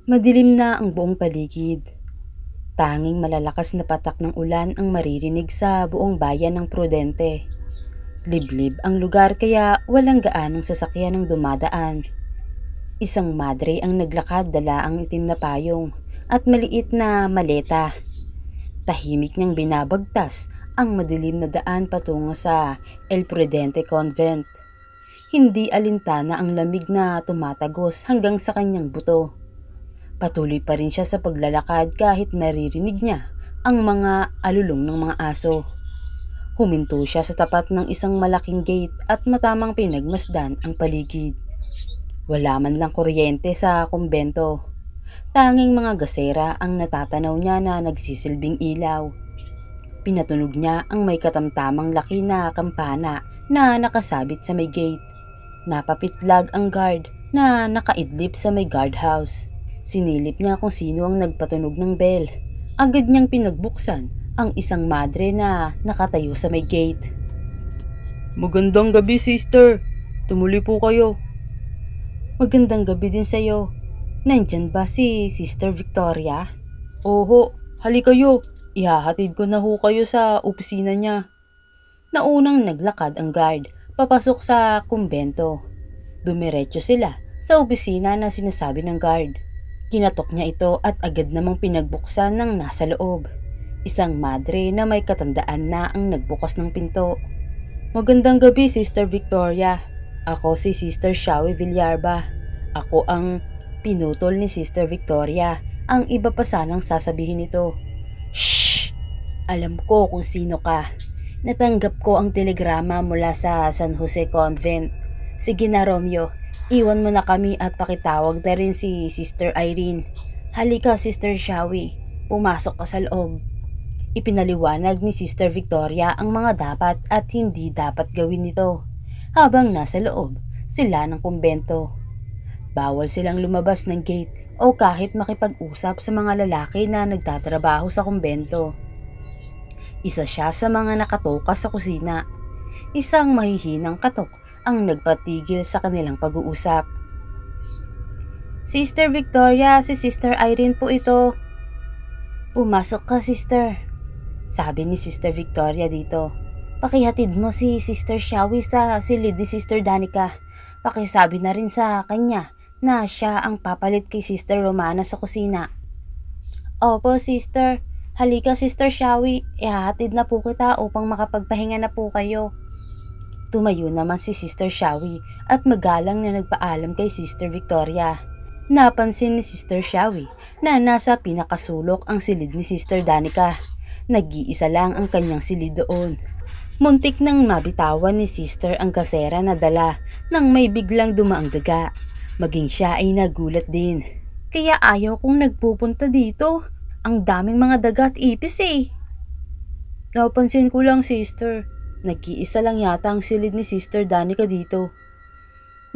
Madilim na ang buong paligid. Tanging malalakas na patak ng ulan ang maririnig sa buong bayan ng Prudente. Liblib ang lugar kaya walang gaanong sasakyan ang dumadaan. Isang madre ang naglakad dala ang itim na payong at maliit na maleta. Tahimik niyang binabagtas ang madilim na daan patungo sa El Prudente Convent. Hindi alintana ang lamig na tumatagos hanggang sa kanyang buto. Patuloy pa rin siya sa paglalakad kahit naririnig niya ang mga alulong ng mga aso. Huminto siya sa tapat ng isang malaking gate at matamang pinagmasdan ang paligid. Wala man lang kuryente sa kumbento. Tanging mga gasera ang natatanaw niya na nagsisilbing ilaw. Pinatunog niya ang may katamtamang laki na kampana na nakasabit sa may gate. Napapitlag ang guard na nakaidlip sa may guardhouse. Sinilip niya kung sino ang nagpatunog ng bell. Agad niyang pinagbuksan ang isang madre na nakatayo sa may gate. Magandang gabi, sister. Tumuloy po kayo. Magandang gabi din sa'yo. Nandyan ba si Sister Victoria? Oho, hali kayo. Ihahatid ko na ho kayo sa opisina niya. Naunang naglakad ang guard papasok sa kumbento. Dumiretso sila sa opisina na sinasabi ng guard. Kinatok niya ito at agad namang pinagbuksan ng nasa loob. Isang madre na may katandaan na ang nagbukas ng pinto. Magandang gabi, Sister Victoria. Ako si Sister Shawi Villarba. Ako ang pinutol ni Sister Victoria. Ang iba pa sanang sasabihin nito. Shh! Alam ko kung sino ka. Natanggap ko ang telegrama mula sa San Jose Convent. Sige na, Romeo. Iwan mo na kami at pakitawag na rin si Sister Irene. Halika, Sister Shawi. Pumasok ka sa loob. Ipinaliwanag ni Sister Victoria ang mga dapat at hindi dapat gawin nito. Habang nasa loob sila ng kumbento. Bawal silang lumabas ng gate o kahit makipag-usap sa mga lalaki na nagtatrabaho sa kumbento. Isa siya sa mga nakatoka sa kusina. Isang mahihinang katok ang nagpatigil sa kanilang pag-uusap. Sister Victoria, si Sister Irene po ito. Pumasok ka, sister. Sabi ni Sister Victoria dito. Pakihatid mo si Sister Shawi sa silid ni Sister Danica. Pakisabi na rin sa kanya na siya ang papalit kay Sister Romana sa kusina. Opo, sister. Halika, Sister Shawi. Ihahatid na po kita upang makapagpahinga na po kayo. Tumayo naman si Sister Shawi at magalang na nagpaalam kay Sister Victoria. Napansin ni Sister Shawi na nasa pinakasulok ang silid ni Sister Danica. Nag-iisa lang ang kanyang silid doon. Muntik nang mabitawan ni Sister ang kasera na dala nang may biglang dumaang daga. Maging siya ay nagulat din. Kaya ayaw kong nagpupunta dito. Ang daming mga daga at ipis eh. Napansin ko lang, sister. Nag-iisa lang yata ang silid ni Sister Danica dito.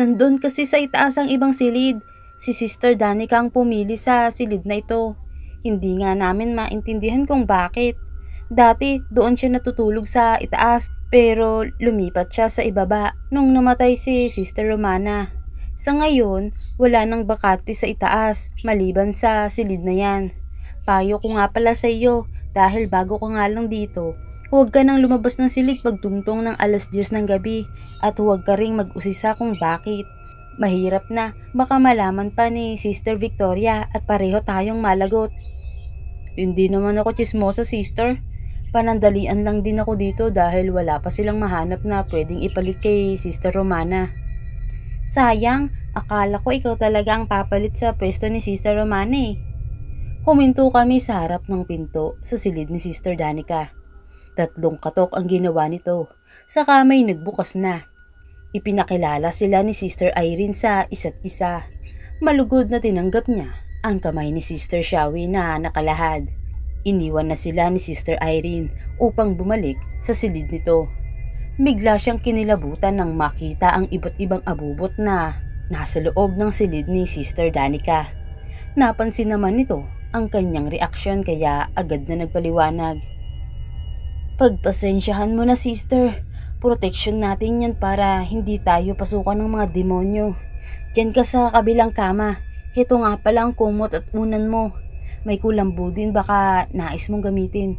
Nandun kasi sa itaas ang ibang silid. Si Sister Danica ang pumili sa silid na ito. Hindi nga namin maintindihan kung bakit. Dati doon siya natutulog sa itaas pero lumipat siya sa ibaba nung namatay si Sister Romana. Sa ngayon, wala nang bakante sa itaas maliban sa silid na yan. Payo ko nga pala sa iyo dahil bago ka nga lang dito. Huwag ka nang lumabas ng silid pagtungtong ng 10:00 ng gabi at huwag ka ring mag-usisa kung bakit. Mahirap na, baka malaman pa ni Sister Victoria at pareho tayong malagot. Hindi naman ako chismosa, sister. Panandalian lang din ako dito dahil wala pa silang mahanap na pwedeng ipalit kay Sister Romana. Sayang, akala ko ikaw talaga ang papalit sa pwesto ni Sister Romana eh. Huminto kami sa harap ng pinto sa silid ni Sister Danica. 3 katok ang ginawa nito, saka may nagbukas na. Ipinakilala sila ni Sister Irene sa isa't isa. Malugod na tinanggap niya ang kamay ni Sister Shawi na nakalahad. Iniwan na sila ni Sister Irene upang bumalik sa silid nito. Bigla siyang kinilabutan nang makita ang iba't ibang abubot na nasa loob ng silid ni Sister Danica. Napansin naman nito ang kanyang reaksyon kaya agad na nagpaliwanag. Pagpasensyahan mo na, sister. Proteksyon natin yan para hindi tayo pasukan ng mga demonyo. Diyan ka sa kabilang kama. Heto nga pala ang kumot at unan mo. May kulambo din, baka nais mong gamitin.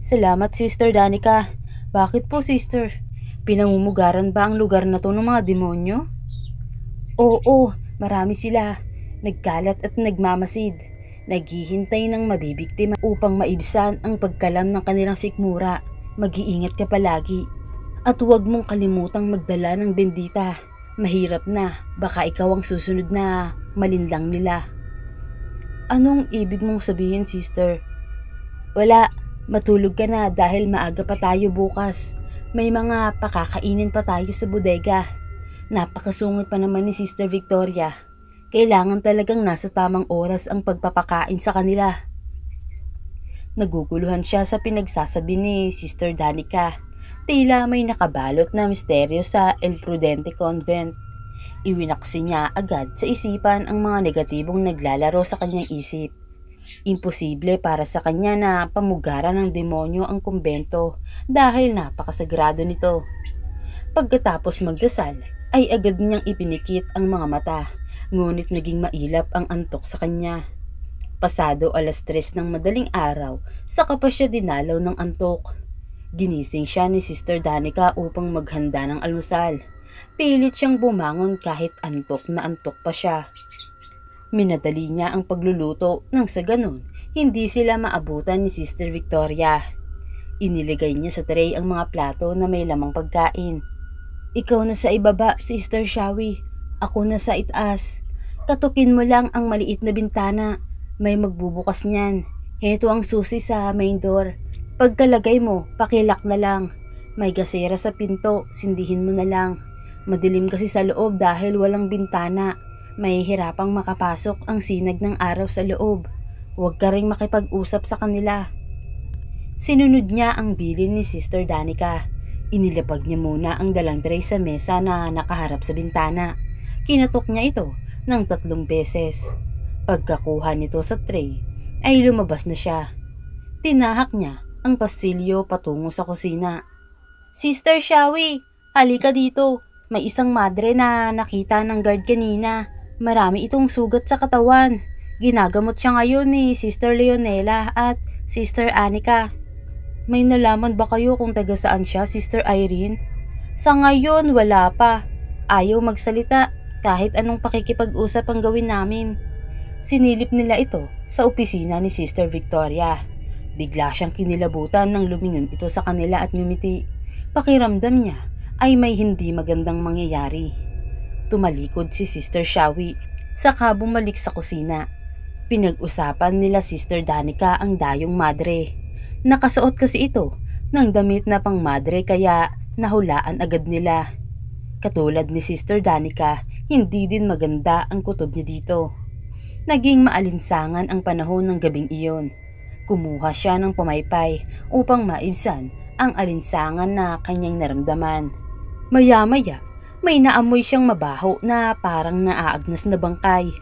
Salamat, Sister Danica. Bakit po, Sister? Pinamumugaran ba ang lugar na to ng mga demonyo? Oo, marami sila. Nagkalat at nagmamasid. Naghihintay ng mabibiktima upang maibsan ang pagkalam ng kanilang sikmura. Mag-iingat ka palagi. At huwag mong kalimutang magdala ng bendita. Mahirap na, baka ikaw ang susunod na malinlang nila. Anong ibig mong sabihin, Sister? Wala, matulog ka na dahil maaga pa tayo bukas. May mga pakakainin pa tayo sa bodega. Napakasungit pa naman ni Sister Victoria. Kailangan talagang nasa tamang oras ang pagpapakain sa kanila. Naguguluhan siya sa pinagsasabi ni Sister Danica. Tila may nakabalot na misteryo sa El Prudente Convent. Iwinaksi niya agad sa isipan ang mga negatibong naglalaro sa kanyang isip. Imposible para sa kanya na pamugaran ng demonyo ang kumbento dahil napakasagrado nito. Pagkatapos magdasal ay agad niyang ipinikit ang mga mata, ngunit naging mailap ang antok sa kanya. Pasado 3:00 ng madaling araw, saka pa siya dinalaw ng antok. Ginising siya ni Sister Danica upang maghanda ng almusal. Pilit siyang bumangon kahit antok na antok pa siya. Minadali niya ang pagluluto nang sa ganun, hindi sila maabutan ni Sister Victoria. Iniligay niya sa tray ang mga plato na may lamang pagkain. Ikaw na sa ibaba, Sister Shawi. Ako na sa itaas. Katukin mo lang ang maliit na bintana. May magbubukas niyan. Heto ang susi sa main door. Pagkalagay mo, pakilak na lang. May gasera sa pinto, sindihin mo na lang. Madilim kasi sa loob dahil walang bintana. Mahihirapang makapasok ang sinag ng araw sa loob. Huwag ka ring makipag-usap sa kanila. Sinunod niya ang bilin ni Sister Danica. Inilapag niya muna ang dalang tray sa mesa na nakaharap sa bintana. Kinatok niya ito ng 3 beses. Pagkakuha nito sa tray, ay lumabas na siya. Tinahak niya ang pasilyo patungo sa kusina. Sister Shawi, halika dito. May isang madre na nakita ng guard kanina. Marami itong sugat sa katawan. Ginagamot siya ngayon ni Sister Leonela at Sister Anika. May nalaman ba kayo kung taga saan siya, Sister Irene? Sa ngayon, wala pa. Ayaw magsalita kahit anong pakikipag-usap ang gawin namin. Sinilip nila ito sa opisina ni Sister Victoria. Bigla siyang kinilabutan nang lumingon ito sa kanila at ngumiti. Pakiramdam niya ay may hindi magandang mangyayari. Tumalikod si Sister Shawi, saka bumalik sa kusina. Pinag-usapan nila Sister Danica ang dayong madre. Nakasuot kasi ito ng damit na pang madre kaya nahulaan agad nila. Katulad ni Sister Danica, hindi din maganda ang kutob niya dito. Naging maalinsangan ang panahon ng gabing iyon. Kumuha siya ng pumaypay upang maibsan ang alinsangan na kanyang naramdaman. Maya-maya, may naamoy siyang mabaho na parang naaagnas na bangkay,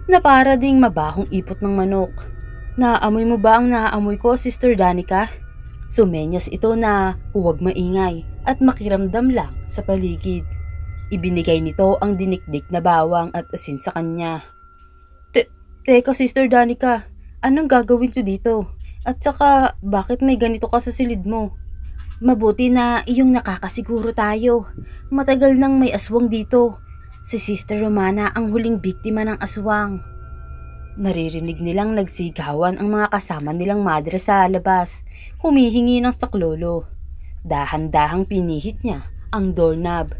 na para ding mabahong ipot ng manok. Naamoy mo ba ang naaamoy ko, Sister Danica? Sumenyas ito na huwag maingay at makiramdam lang sa paligid. Ibinigay nito ang dinikdik na bawang at asin sa kanya. Teka, Sister Danica, anong gagawin ko dito? At saka, bakit may ganito ka sa silid mo? Mabuti na iyong nakakasiguro tayo. Matagal nang may aswang dito. Si Sister Romana ang huling biktima ng aswang. Naririnig nilang nagsigawan ang mga kasama nilang madre sa labas, humihingi ng saklolo. Dahan-dahang pinihit niya ang doorknob.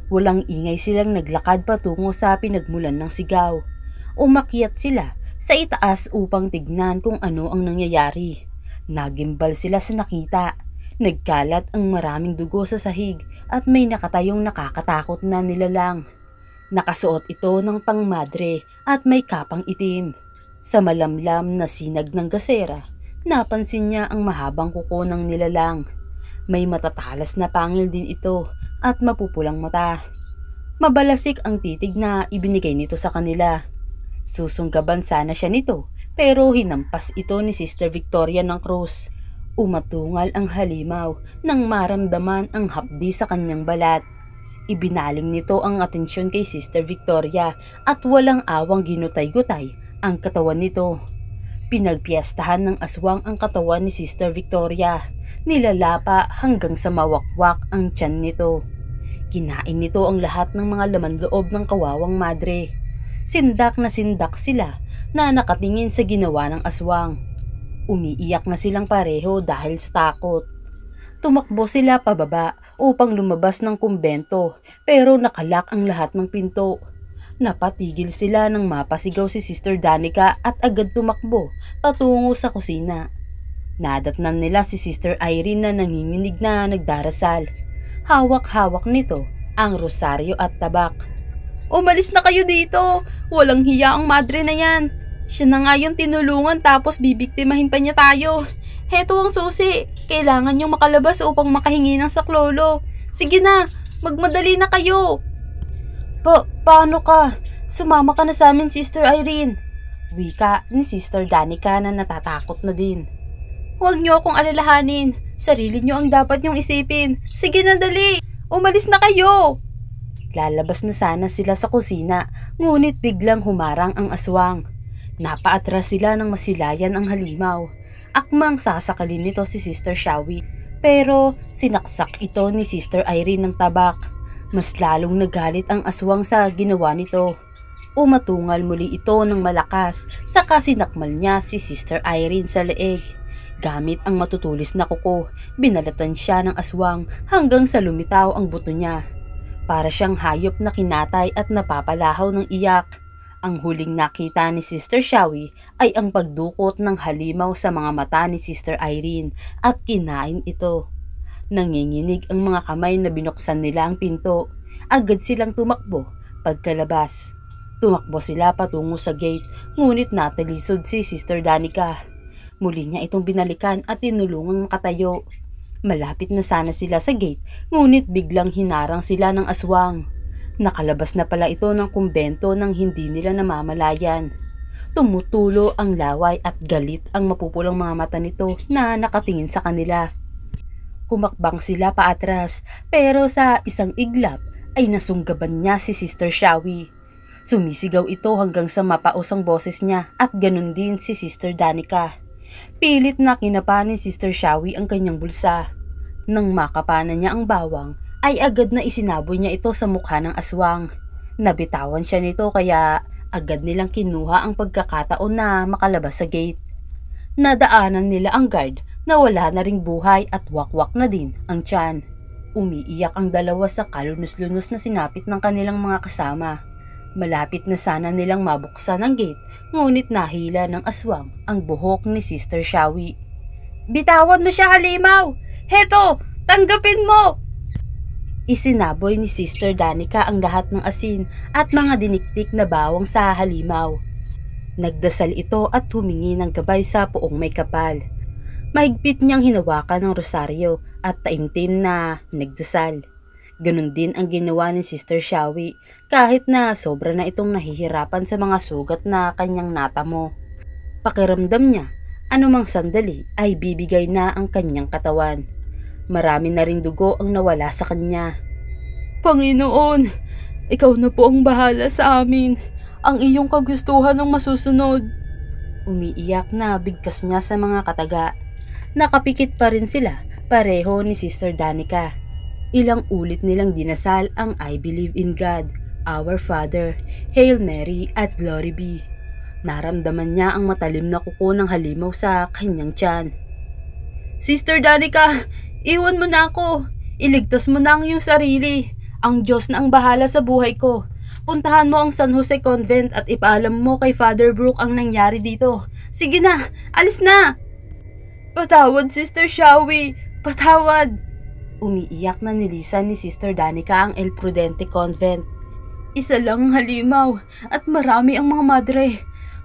Walang ingay silang naglakad patungo sa pinagmulan ng sigaw. Umakyat sila sa itaas upang tignan kung ano ang nangyayari. Nagimbal sila sa nakita. Nagkalat ang maraming dugo sa sahig at may nakatayong nakakatakot na nilalang. Nakasuot ito ng pangmadre at may kapang itim. Sa malamlam na sinag ng gasera, napansin niya ang mahabang kuko ng nilalang. May matatalas na pangil din ito at mapupulang mata. Mabalasik ang titig na ibinigay nito sa kanila. Susunggaban sana siya nito pero hinampas ito ni Sister Victoria ng krus. Umatungal ang halimaw nang maramdaman ang hapdi sa kanyang balat. Ibinaling nito ang atensyon kay Sister Victoria at walang awang ginutay-gutay ang katawan nito. Pinagpiestahan ng aswang ang katawan ni Sister Victoria. Nilalapa hanggang sa mawakwak ang tiyan nito. Kinain nito ang lahat ng mga laman loob ng kawawang madre. Sindak na sindak sila na nakatingin sa ginawa ng aswang. Umiiyak na silang pareho dahil sa takot. Tumakbo sila pababa upang lumabas ng kumbento pero nakalak ang lahat ng pinto. Napatigil sila nang mapasigaw si Sister Danica at agad tumakbo patungo sa kusina. Nadatnan nila si Sister Irene na nanginginig na nagdarasal. Hawak-hawak nito ang rosaryo at tabak. Umalis na kayo dito! Walang hiya ang madre na yan! Siya na nga yung tinulungan tapos bibiktimahin pa niya tayo. Heto ang susi. Kailangan niyong makalabas upang makahingi ng saklolo. Sige na, magmadali na kayo. Paano ka? Sumama ka na sa amin, Sister Irene. Wika ni Sister Danica na natatakot na din. Huwag niyo akong alalahanin. Sarili niyo ang dapat niyong isipin. Sige na, dali. Umalis na kayo. Lalabas na sana sila sa kusina, ngunit biglang humarang ang aswang. Napaatras sila nang masilayan ang halimaw. Akmang sasakalin nito si Sister Shawi, pero sinaksak ito ni Sister Irene ng tabak. Mas lalong nagalit ang aswang sa ginawa nito. Umatungal muli ito ng malakas, saka sinakmal niya si Sister Irene sa leeg. Gamit ang matutulis na kuko, binalatan siya ng aswang hanggang sa lumitaw ang buto niya. Para siyang hayop na kinatay at napapalahaw ng iyak. Ang huling nakita ni Sister Shawi ay ang pagdukot ng halimaw sa mga mata ni Sister Irene at kinain ito. Nanginginig ang mga kamay na binuksan nila ang pinto. Agad silang tumakbo pagkalabas. Tumakbo sila patungo sa gate, ngunit natalisod si Sister Danica. Muli niya itong binalikan at tinulungang makatayo. Malapit na sana sila sa gate, ngunit biglang hinarang sila ng aswang. Nakalabas na pala ito ng kumbento nang hindi nila namamalayan. Tumutulo ang laway at galit ang mapupulang mga mata nito na nakatingin sa kanila. Humakbang sila paatras, pero sa isang iglap ay nasunggaban niya si Sister Shawi. Sumisigaw ito hanggang sa mapaos ang boses niya at ganun din si Sister Danica. Pilit na kinapa ni Sister Shawi ang kanyang bulsa. Nang makapanan niya ang bawang, ay agad na isinaboy niya ito sa mukha ng aswang. Nabitawan siya nito kaya agad nilang kinuha ang pagkakataon na makalabas sa gate. Nadaanan nila ang guard na wala na ring buhay at wakwak na din ang tiyan. Umiiyak ang dalawa sa kalunos-lunos na sinapit ng kanilang mga kasama. Malapit na sana nilang mabuksan ang gate, ngunit nahila ng aswang ang buhok ni Sister Shawi. Bitawan mo siya, halimaw! Heto, tanggapin mo! Isinaboy ni Sister Danica ang lahat ng asin at mga diniktik na bawang sa halimaw. Nagdasal ito at humingi ng gabay sa poong may kapal. Mahigpit niyang hinawakan ng rosaryo at taimtim na nagdasal. Ganon din ang ginawa ni Sister Shawi kahit na sobra na itong nahihirapan sa mga sugat na kanyang natamo. Pakiramdam niya, anumang sandali ay bibigay na ang kanyang katawan. Marami na ring dugo ang nawala sa kanya. Panginoon, ikaw na po ang bahala sa amin. Ang iyong kagustuhan ang masusunod. Umiiyak na bigkas niya sa mga kataga. Nakapikit pa rin sila, pareho ni Sister Danica. Ilang ulit nilang dinasal ang I believe in God, Our Father, Hail Mary at Glory be. Naramdaman niya ang matalim na kuko ng halimaw sa kanyang tiyan. Sister Danica, iwan mo na ako. Iligtas mo na ang iyong sarili. Ang Diyos na ang bahala sa buhay ko. Puntahan mo ang San Jose Convent at ipaalam mo kay Father Brooke ang nangyari dito. Sige na, alis na! Patawad, Sister Shawi! Patawad! Umiiyak na nilisan ni Sister Danica ang El Prudente Convent. Isa lang ang halimaw at marami ang mga madre.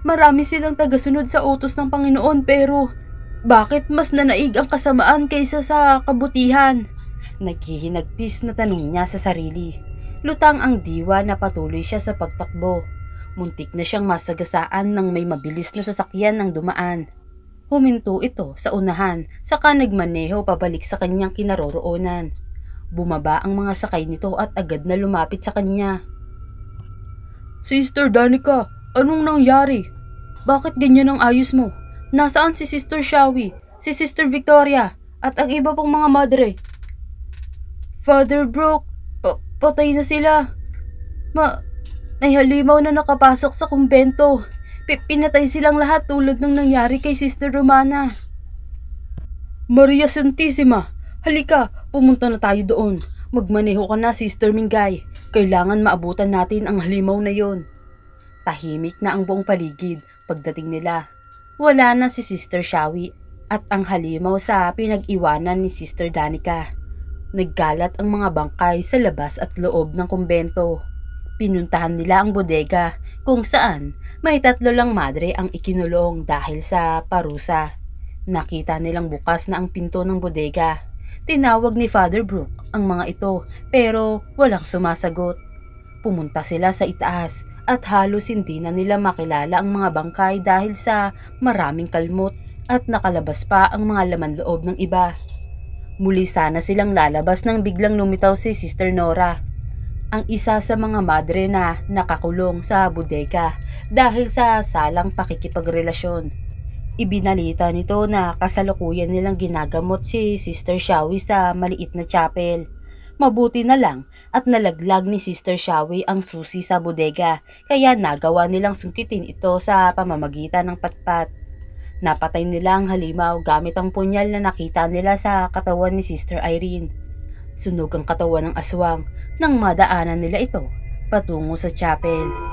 Marami silang tagasunod sa utos ng Panginoon pero bakit mas nanaig ang kasamaan kaysa sa kabutihan? Naghihinagpis na tanong niya sa sarili. Lutang ang diwa na patuloy siya sa pagtakbo. Muntik na siyang masagasaan ng may mabilis na sasakyan ng dumaan. Huminto ito sa unahan, saka nagmaneho pabalik sa kanyang kinaroroonan. Bumaba ang mga sakay nito at agad na lumapit sa kanya. Sister Danica, anong nangyari? Bakit ganyan ang ayos mo? Nasaan si Sister Shawi, si Sister Victoria, at ang iba pong mga madre? Father Brooke, patay na sila. May halimaw na nakapasok sa kumbento. Pinatay silang lahat tulad ng nangyari kay Sister Romana. Maria Santissima, halika, pumunta na tayo doon. Magmaneho ka na, Sister Mingay. Kailangan maabutan natin ang halimaw na yon. Tahimik na ang buong paligid pagdating nila. Wala na si Sister Shawi at ang halimaw sa pinag-iwanan ni Sister Danica. Naggalat ang mga bangkay sa labas at loob ng kumbento. Pinuntahan nila ang bodega kung saan may 3 lang madre ang ikinulong dahil sa parusa. Nakita nilang bukas na ang pinto ng bodega. Tinawag ni Father Brooke ang mga ito pero walang sumasagot. Pumunta sila sa itaas at halos hindi na nila makilala ang mga bangkay dahil sa maraming kalmot at nakalabas pa ang mga laman loob ng iba. Muli sana silang lalabas nang biglang lumitaw si Sister Nora, ang isa sa mga madre na nakakulong sa bodega dahil sa salang pakikipagrelasyon. Ibinalita nito na kasalukuyan nilang ginagamot si Sister Shawi sa maliit na chapel. Mabuti na lang at nalaglag ni Sister Shawi ang susi sa bodega kaya nagawa nilang sungkitin ito sa pamamagitan ng patpat. Napatay nila ang halimaw gamit ang punyal na nakita nila sa katawan ni Sister Irene. Sunog ang katawan ng aswang nang madaanan nila ito patungo sa chapel.